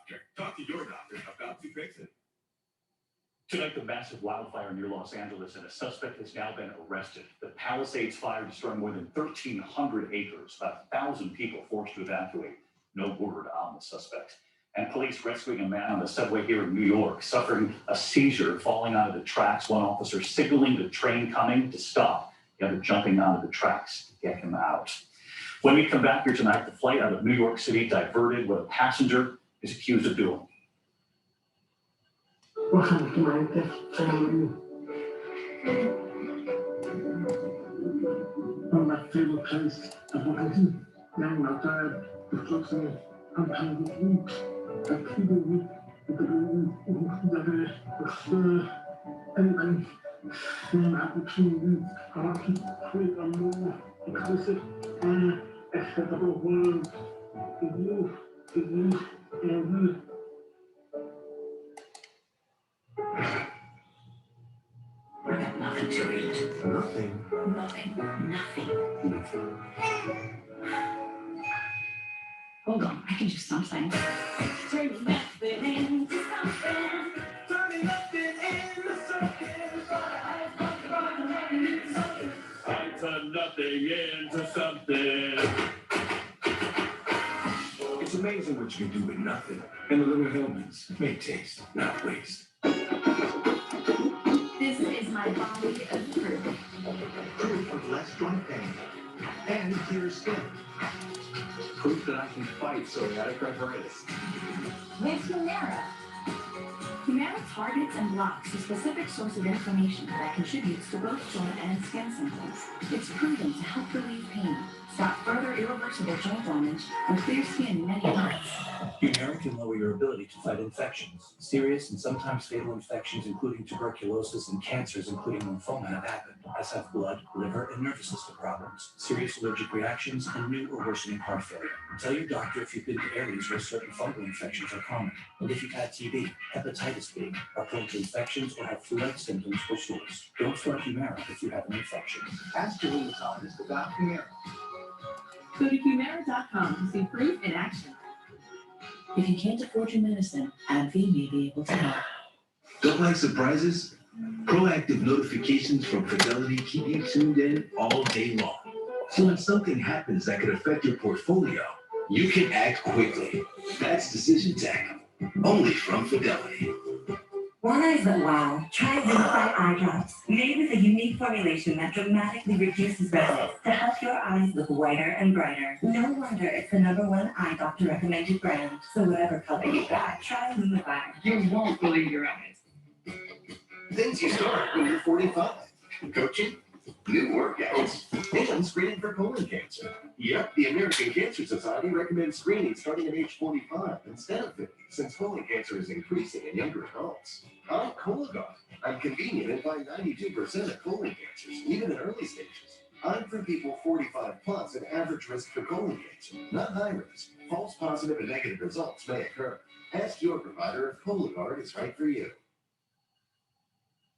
doctor. Talk to your doctor about to fix it. Tonight, the massive wildfire near Los Angeles, and a suspect has now been arrested. The Palisades fire destroyed more than 1,300 acres, about 1,000 people forced to evacuate. No word on the suspect. And police rescuing a man on the subway here in New York, suffering a seizure, falling onto the tracks. One officer signaling the train coming to stop, the other jumping onto the tracks to get him out. When we come back here tonight, the flight out of New York City diverted what a passenger is accused of doing. Welcome to my on my favorite place of Washington, young outside, discussing unpaid weeks, and people with anybody seeing opportunities, I want to create a more inclusive and acceptable world for you, and we. I got nothing to eat. Nothing. Nothing. Hold on, I can do something. Turning nothing into something. Turning nothing into something. I turn nothing into something. It's amazing what you can do with nothing. And the little elements make taste, not waste. This is my body of proof. Proof of less joint pain and clear skin. Proof that I can fight psoriatic arthritis. With Humira. Humira targets and blocks a specific source of inflammation that contributes to both joint and skin symptoms. It's proven to help relieve pain, stop further irreversible joint damage, and clear skin in many months. Humira can lower your ability to fight infections. Serious and sometimes fatal infections, including tuberculosis and cancers, including lymphoma, have happened, as have blood, liver, and nervous system problems, serious allergic reactions, and new or worsening heart failure. Tell your doctor if you've been to areas where certain fungal infections are common, and if you've had TB, hepatitis B, are prone to infections, or have flu-like symptoms or sores. Don't start Humira if you have an infection. Ask your rheumatologist about Humira. Go to Humira.com to see proof in action. If you can't afford your medicine, AbbVie may be able to help. Don't like surprises? Proactive notifications from Fidelity keep you tuned in all day long. So when something happens that could affect your portfolio, you can act quickly. That's Decision Tech, only from Fidelity. Want eyes that wow? Try Unified Eye Drops. Made with a unique formulation that dramatically reduces redness to help your eyes look whiter and brighter. No wonder it's the #1 eye doctor recommended brand. So whatever color you got, try Lumify. You won't believe your eyes. Things you start when you're 45. Coaching, new workouts, and screening for colon cancer. Yep, the American Cancer Society recommends screening starting at age 45 instead of 50, since colon cancer is increasing in younger adults. I'm Cologuard. I'm convenient and find 92% of colon cancers, even in early stages. I'm for people 45 plus at average risk for colon cancer, not high risk. False positive and negative results may occur. Ask your provider if Cologuard is right for you.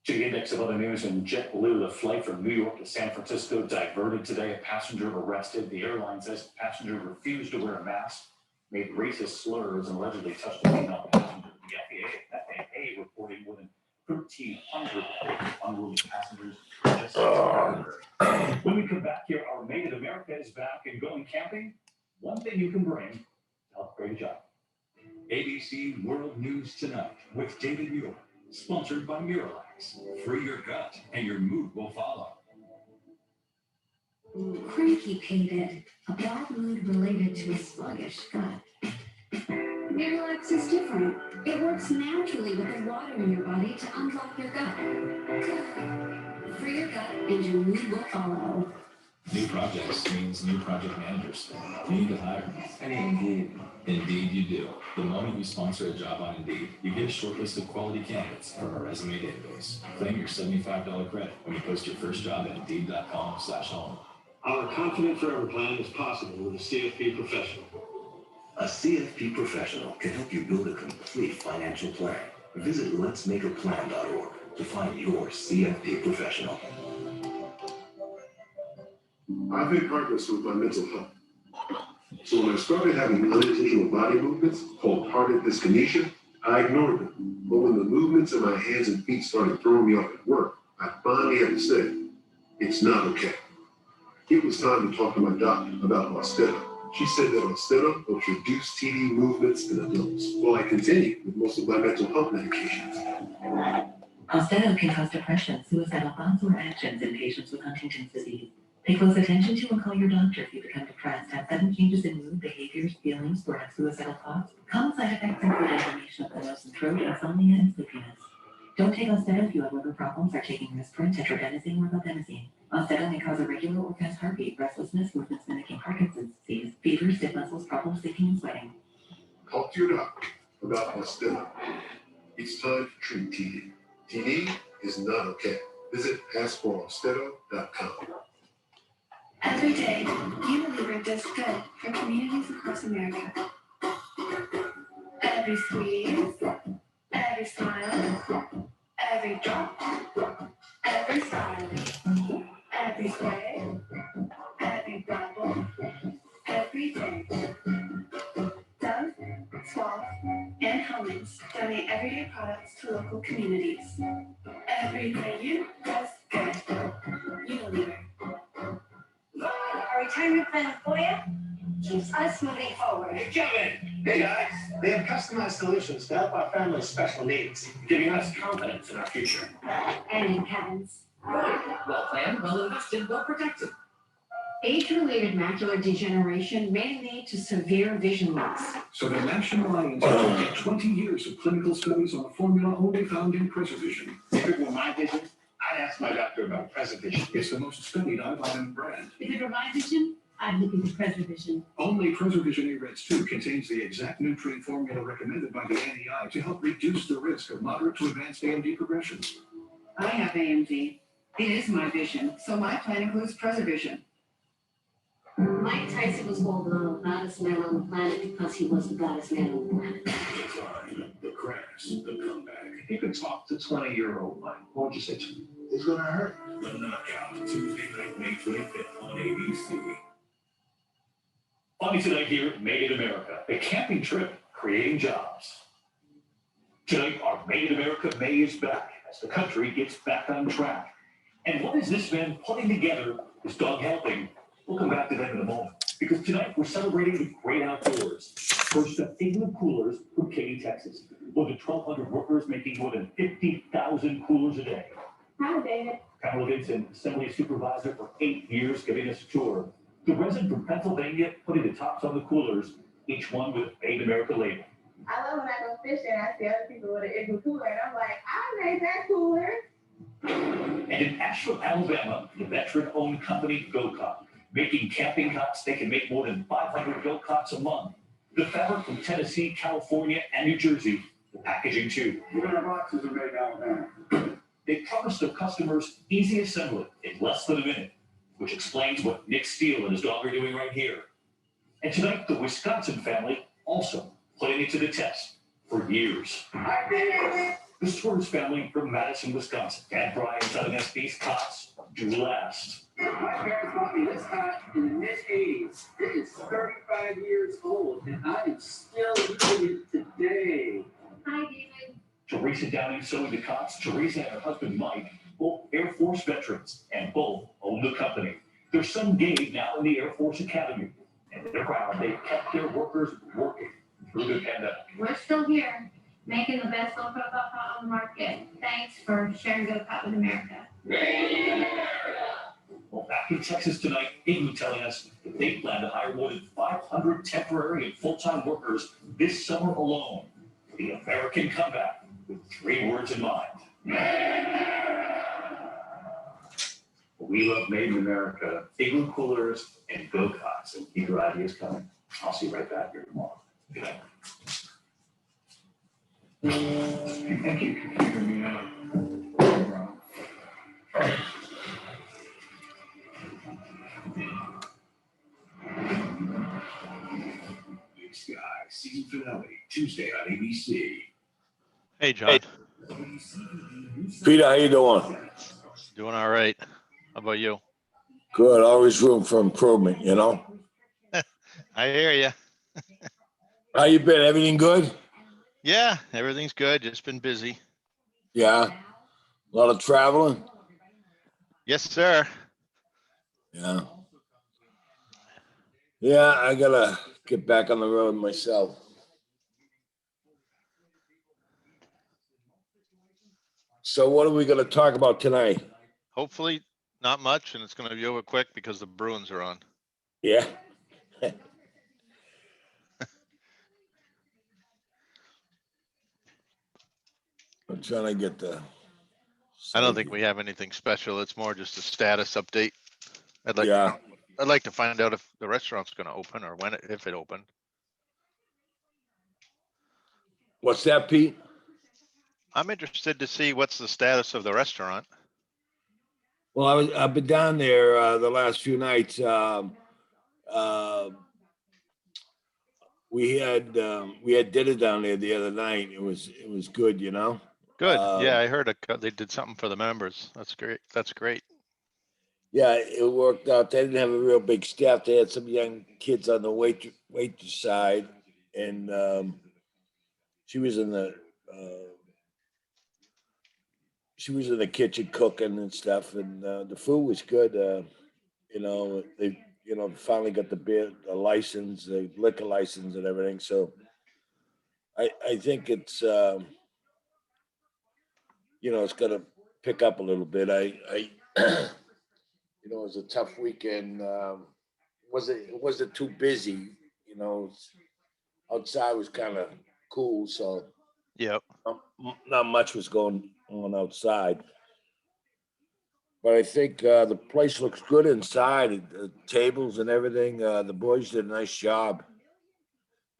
To the index of other news, in JetBlue, the flight from New York to San Francisco diverted today. A passenger arrested. The airline says the passenger refused to wear a mask, made racist slurs, and allegedly touched a female passenger. The FAA reporting more than 1,300 unruly passengers just February. When we come back here, our Made in America is back and going camping. One thing you can bring to help create a job. ABC World News Tonight with David Muir, sponsored by Miralax. Free your gut and your mood will follow. Cranky painted. A bad mood related to a sluggish gut. Miralax is different. It works naturally with the water in your body to unlock your gut. Free your gut and your mood will follow. New projects means new project managers. You need to hire. I need Indeed. Indeed you do. The moment you sponsor a job on Indeed, you get a short list of quality candidates from our resume database. Claim your $75 credit when you post your first job at Indeed.com/home. Our Confident Forever plan is possible with a CFP professional. A CFP professional can help you build a complete financial plan. Visit letsmakeaplan.org to find your CFP professional. I've had progress with my mental health. So when I started having unintentional body movements called tardive dyskinesia, I ignored them. But when the movements in my hands and feet started throwing me off at work, I finally had to say, it's not okay. It was time to talk to my doctor about Austedo. She said that Austedo helps reduce TD movements in adults, while I continued with most of my mental health medications. Austedo can cause depression, suicidal thoughts, or actions in patients with Huntington's disease. Pay close attention to and call your doctor if you become depressed, have sudden changes in mood, behaviors, feelings, or have suicidal thoughts. Common side effects include inflammation of the nose and throat, insomnia, and sleepiness. Don't take Austedo if you have liver problems, are taking Risprin, tetrabenazine, or valbenazine. Austedo may cause irregular or fast heartbeat, restlessness, movements mimicking Parkinson's disease, fever, stiff muscles, problems sleeping, and sweating. Talk to your doctor about Austedo. It's time to treat TD. TD is not okay. Visit askforaustedo.com. Every day, Unilever does good for communities across America. Every squeeze, every smile, every drop, every smile, every spray, every bubble, every day. Dove, Suave, and Hellmann's donate everyday products to local communities. Everything you does good. Unilever. Our retirement plan for you keeps us moving forward. Hey, Kevin. Hey, guys. They have customized solutions to help our family's special needs, giving us confidence in our future. And in Kevin's. Well planned, well invested, well protected. Age-related macular degeneration may lead to severe vision loss. So the National Eye Institute did 20 years of clinical studies on a formula only found in Preservision. If it were my vision, I'd ask my doctor about Preservision. It's the most studied eye vitamin brand. If it were my vision, I'd look into Preservision. Only Preservision A-Reds 2 contains the exact nutrient formula recommended by the NEI to help reduce the risk of moderate to advanced AMD progression. I have AMD. It is my vision, so my plan includes Preservision. Mike Tyson was called the baddest man on the planet because he was the baddest man on the planet. The time, the crash, the comeback. You could talk to 20-year-old Mike. What would you say to him? It's gonna hurt. The Knockout, Tuesday night, May 25th on ABC. Funny tonight here, Made in America, a camping trip creating jobs. Tonight, our Made in America May is back as the country gets back on track. And what is this man putting together, his dog helping? We'll come back to that in a moment, because tonight we're celebrating the great outdoors. First up, Igloo Coolers from Katy, Texas. More than 1,200 workers making more than 50,000 coolers a day. Hi, David. Kamala Vincent, assembly supervisor for 8 years, giving us a tour. The resident from Pennsylvania putting the tops on the coolers, each one with Made in America label. I love when I go fishing and I see other people with an Igloo cooler, and I'm like, I made that cooler. And in Asheville, Alabama, the veteran-owned company Go-Kart, making camping cots. They can make more than 500 Go-Karts a month. The fabric from Tennessee, California, and New Jersey. The packaging too. Even our boxes are made out of that. They promise their customers easy assembly in less than a minute, which explains what Nick Steele and his dog are doing right here. And tonight, the Wisconsin family also putting it to the test for years. I did it. The Swerves family from Madison, Wisconsin. Dad Brian's telling us these cots do last. My parents bought me this cot in the mid-80s. It is 35 years old, and I am still using it today. Hi, David. Teresa Downing sewing the cots. Teresa and her husband Mike, both Air Force veterans, and both own the company. Their son Gabe now in the Air Force Academy, and they're proud they kept their workers working through the pandemic. We're still here, making the best local cot on the market. Thanks for sharing Go-Kart with America. Well, back in Texas tonight, Igloo telling us that they plan to hire more than 500 temporary and full-time workers this summer alone. The American comeback with 3 words in mind. We love Made in America, Igloo Coolers, and Go-Karts, and keep your ideas coming. I'll see you right back here tomorrow. Good night. Thank you for keeping me out. Big Sky season finale Tuesday on ABC. Hey, John. Peter, how you doing? Doing all right. How about you? Good. Always room for improvement, you know? I hear you. How you been? Everything good? Yeah, everything's good. Just been busy. Yeah. A lot of traveling? Yes, sir. Yeah. Yeah, I gotta get back on the road myself. So what are we gonna talk about tonight? Hopefully not much, and it's going to be over quick because the Bruins are on. Yeah. I'm trying to get the. I don't think we have anything special. It's more just a status update. I'd like to find out if the restaurant's going to open or if it opened. What's that, Pete? I'm interested to see what's the status of the restaurant. Well, I've been down there the last few nights. We had dinner down there the other night. It was good, you know. Good. Yeah, I heard they did something for the members. That's great. That's great. Yeah, it worked out. They didn't have a real big staff. They had some young kids on the waitress side, and she was in the kitchen cooking and stuff. And the food was good. You know, they finally got the license, the liquor license, and everything. So I think it's it's gonna pick up a little bit. I it was a tough weekend. Wasn't too busy, outside was kind of cool, so Yep. not much was going on outside. But I think the place looks good inside, the tables and everything. The boys did a nice job.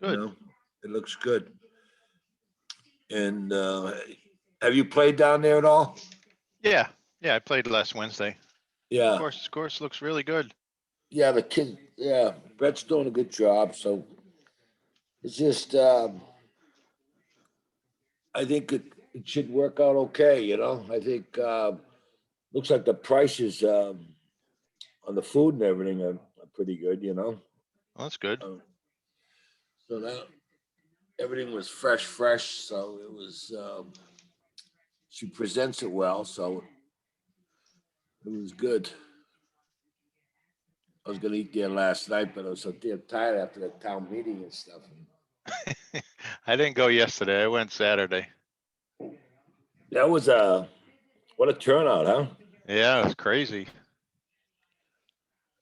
Good. It looks good. And have you played down there at all? Yeah. I played last Wednesday. Yeah. Of course, looks really good. Yeah, the kid. Yeah, Brett's doing a good job. So it's just, I think it should work out okay. I think looks like the prices on the food and everything are pretty good. Well, that's good. So that everything was fresh. So it was. She presents it well, so it was good. I was gonna eat there last night, but I was so damn tired after the town meeting and stuff. I didn't go yesterday. I went Saturday. That was what a turnout, huh? Yeah, it was crazy.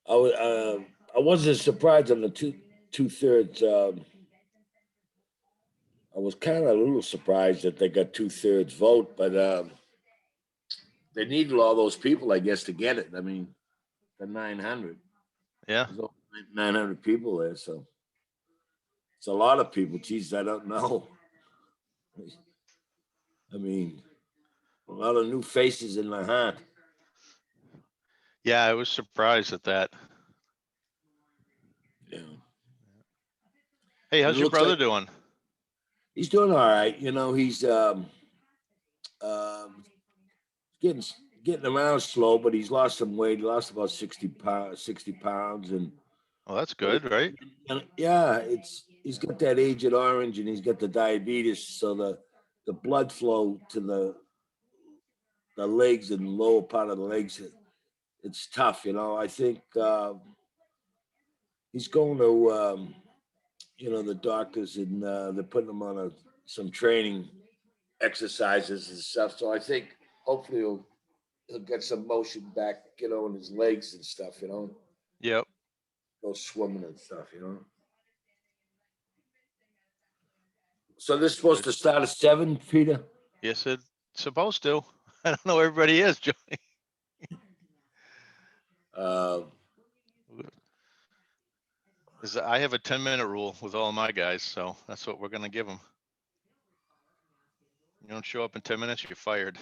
I wasn't surprised on the two-thirds. I was kind of a little surprised that they got 2/3 vote, but they needed all those people, I guess, to get it. I mean, the 900. Yeah. There's only 900 people there, so it's a lot of people. Geez, I don't know. I mean, a lot of new faces in Nahant. Yeah, I was surprised at that. Yeah. Hey, how's your brother doing? He's doing all right. He's getting around slow, but he's lost some weight. He lost about 60 pounds, and well, that's good, right? Yeah, he's got that Agent Orange, and he's got the diabetes, so the blood flow to the legs and the lower part of the legs, it's tough. I think he's going to the doctors, and they're putting him on some training exercises and stuff. So I think hopefully he'll get some motion back, in his legs and stuff. Yep. Go swimming and stuff. So this is supposed to start at 7, Peter? Yes, it's supposed to. I don't know. Everybody is, Johnny. I have a 10-minute rule with all my guys, so that's what we're going to give them. You don't show up in 10 minutes, you're fired.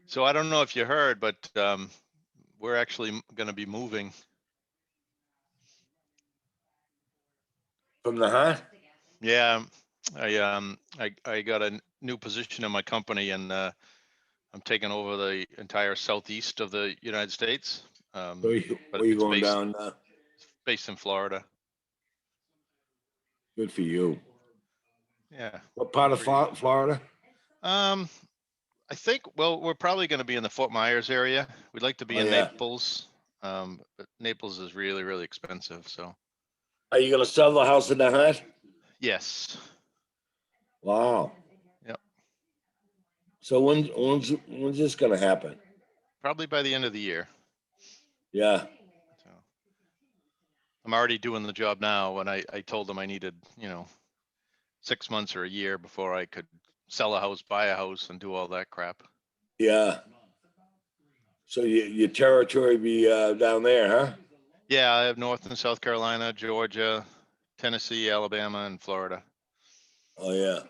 So I don't know if you heard, but we're actually going to be moving. From the Nahant? Yeah, I got a new position in my company, and I'm taking over the entire southeast of the United States. Where But you it's going down? based in Florida. Good for you. Yeah. What part of Florida? I think, well, we're probably going to be in the Fort Myers area. We'd like to be in Naples. But Naples is really, really expensive. So. Are you going to sell the house in Nahant? Yes. Wow. Yep. So when's this going to happen? Probably by the end of the year. Yeah. So I'm already doing the job now. And I told them I needed, 6 months or a year before I could sell a house, buy a house, and do all that crap. Yeah. So your territory be down there, huh? Yeah, I have North and South Carolina, Georgia, Tennessee, Alabama, and Florida. Oh yeah.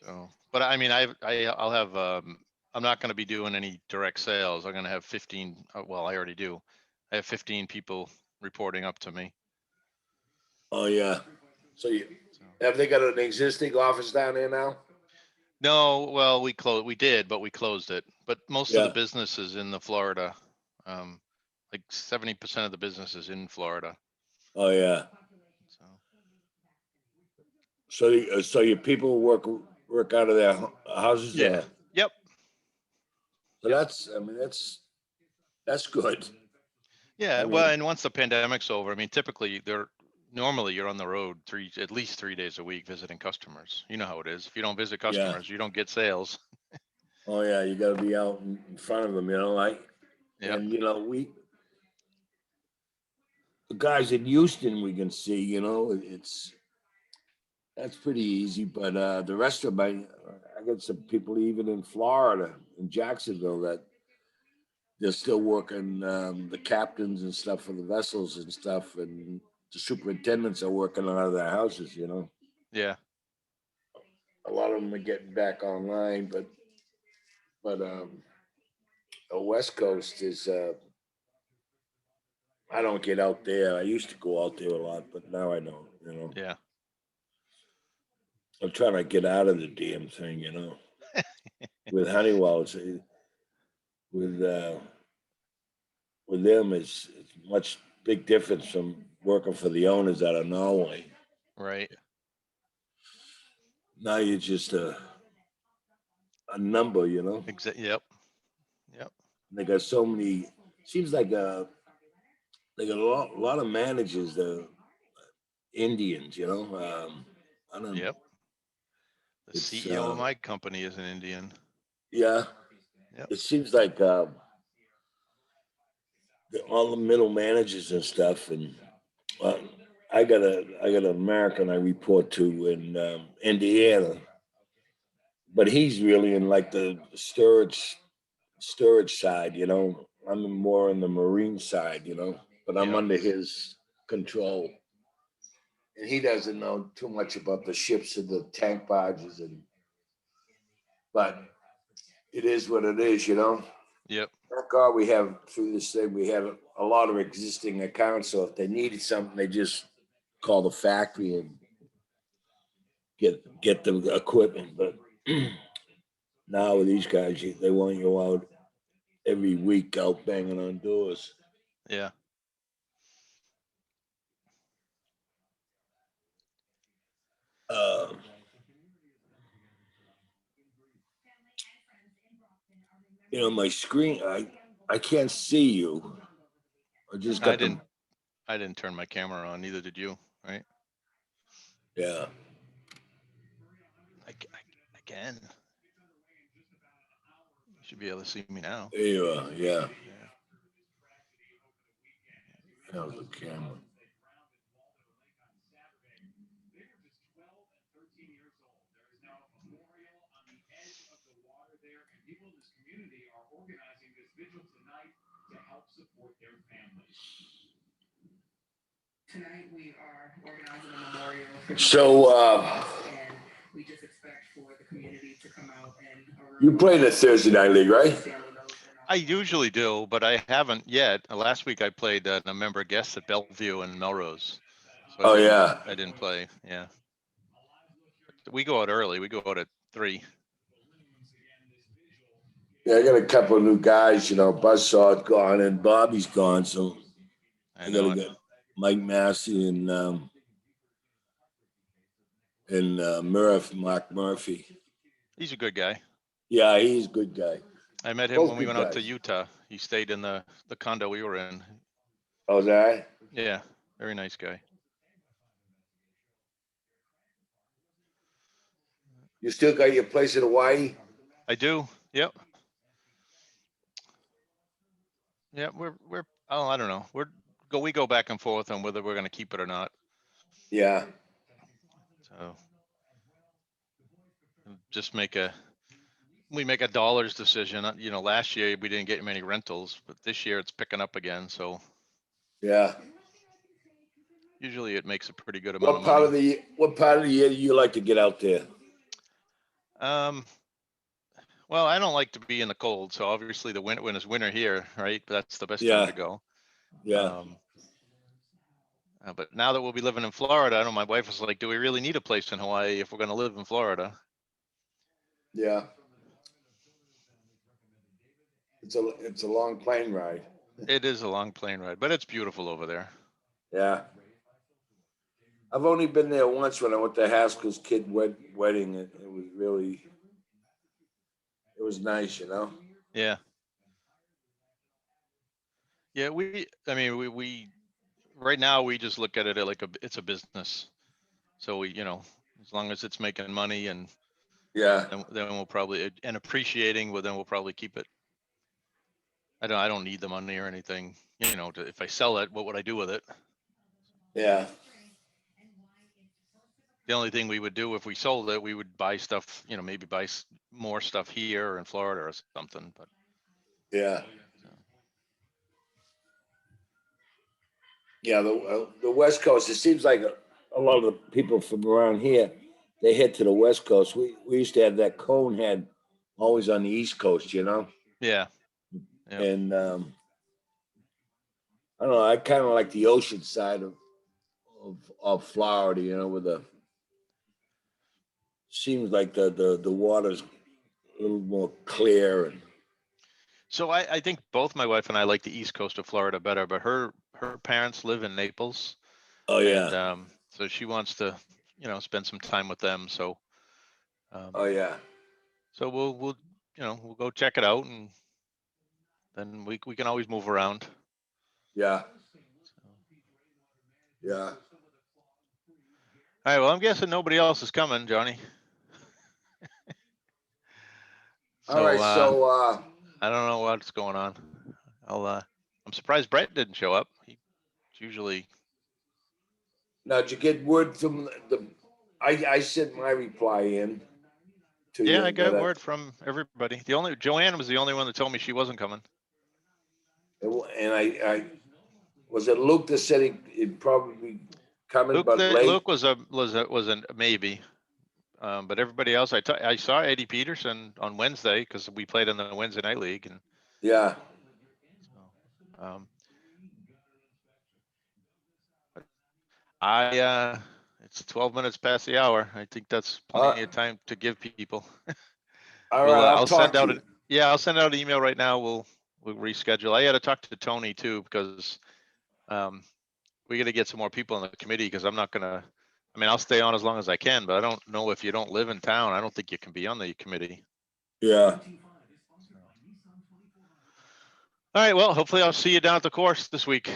So, but I mean, I'll have. I'm not going to be doing any direct sales. I'm going to have 15. Well, I already do. I have 15 people reporting up to me. Oh yeah. So have they got an existing office down there now? No, well, we did, but we closed it. But most of the business is in the Florida. Like 70% of the business is in Florida. Oh yeah. So your people work out of their houses? Yeah. Yep. So that's good. Yeah. Well, and once the pandemic's over, I mean, typically normally you're on the road at least 3 days a week visiting customers. You know how it is. If you don't visit customers, you don't get sales. Oh yeah, you got to be out in front of them, like. Yeah. And the guys in Houston we can see, that's pretty easy. But the rest of I got some people even in Florida, in Jacksonville, that they're still working, the captains and stuff for the vessels and stuff, and the superintendents are working out of their houses, Yeah. A lot of them are getting back online, but the West Coast is, I don't get out there. I used to go out there a lot, but now I don't, Yeah. I'm trying to get out of the damn thing, With Honeywell, with them, it's much big difference from working for the owners out of Norway. Right. Now you're just a number, Yep. Yep. They got so many. Seems like they got a lot of managers that are Indians, I don't know. Yep. The CEO of my company is an Indian. Yeah. Yep. It seems like all the middle managers and stuff, and I got an American I report to in Indiana, but he's really in like the storage side, I'm more on the marine side, but I'm under his control, and he doesn't know too much about the ships and the tank barges, but it is what it is, Yep. Thank God we have, through this thing, we have a lot of existing accounts. So if they needed something, they just call the factory and get the equipment. But now with these guys, they want you out every week out banging on doors. Yeah. My screen, I can't see you. I just got I didn't turn my camera on. Neither did you, right? Yeah. Again. You should be able to see me now. There you are. Yeah. That was the camera. Tonight we are organizing a memorial. So And we just expect for the community to come out and. You play the Thursday night league, right? I usually do, but I haven't yet. Last week I played a member guest at Bellevue and Melrose. So I didn't play. Yeah. We go out early. We go out at 3. Yeah, I got a couple of new guys, Buzzsaw's gone and Bobby's gone, so I know gotta it. get Mike Massey and Mark Murphy. He's a good guy. Yeah, he's a good guy. I met him Both when we good went out to guys. Utah. He stayed in the condo we were in. Oh, is that right? Yeah, very nice guy. You still got your place in Hawaii? I do. Yep. Yeah, we're I don't know. We go back and forth on whether we're going to keep it or not. Yeah. So just we make a dollars decision. Last year we didn't get many rentals, but this year it's picking up again. So Yeah. usually it makes a pretty good amount What of money. what part of the year do you like to get out there? Well, I don't like to be in the cold, so obviously the winter when it's winter here, right? That's the best Yeah. time to go. Yeah. But now that we'll be living in Florida, I know my wife was like, "Do we really need a place in Hawaii if we're going to live in Florida?" Yeah. It's a long plane ride. It is a long plane ride, but it's beautiful over there. Yeah. I've only been there once when I went to Haskell's kid wedding. It was nice, Yeah. Yeah, we right now we just look at it like it's a business. So as long as it's making money and Yeah. then we'll probably and appreciating, well then we'll probably keep it. I don't need the money or anything, if I sell it, what would I do with it? Yeah. The only thing we would do if we sold it, we would buy stuff, maybe buy more stuff here in Florida or something, but Yeah. Yeah, the West Coast, it seems like a lot of the people from around here, they head to the West Coast. We used to have that cone head always on the East Coast, Yeah. Yep. And I don't know, I kind of like the ocean side of Florida, with seems like the water's a little more clear and So I think both my wife and I like the East Coast of Florida better, but her parents live in Naples. Oh yeah. And so she wants to, spend some time with them. So oh yeah. So we'll go check it out, and then we can always move around. Yeah. Yeah. All right. Well, I'm guessing nobody else is coming, Johnny. All right. So I don't know what's going on. I'm surprised Brett didn't show up. He's usually. now did you get word from I sent my reply in to you. Yeah, I got word from everybody. Joanne was the only one that told me she wasn't coming. And I was it Luke that said he'd probably be coming, but late. Luke was a maybe, but everybody else I saw Eddie Peterson on Wednesday because we played in the Wednesday night league, and yeah. So, it's 12 minutes past the hour. I think that's plenty of time to give people. All right, I'll send out I'll send out an email right now. We'll reschedule. I had to talk to Tony too because we got to get some more people on the committee because I'm not gonna. I mean, I'll stay on as long as I can, but I don't know if you don't live in town. I don't think you can be on the committee. Yeah. All right. Well, hopefully I'll see you down at the course this week.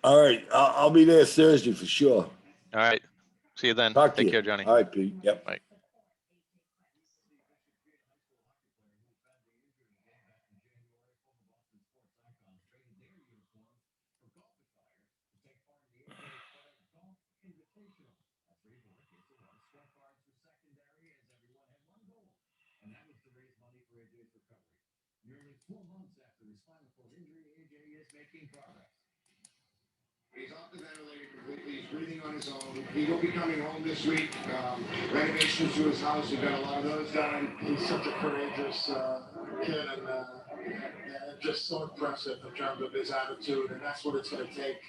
All right. I'll be there Thursday for sure. All right. See you then. Take care, Johnny. All right, Pete. Yep. Bye. He's off the ventilator completely. He's breathing on his own. He will be coming home this week. Renovations to his house. We've got a lot of those done. He's such a courageous kid and just so impressive in terms of his attitude, and that's what it's going to take.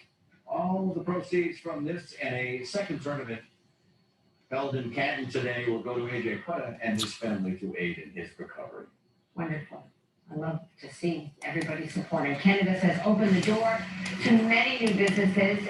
All the proceeds from this and a second tournament held in Canton today will go to AJ Quetta and his family to aid in his recovery. Wonderful. love to see everybody supporting. Cannabis has opened the door to many new businesses.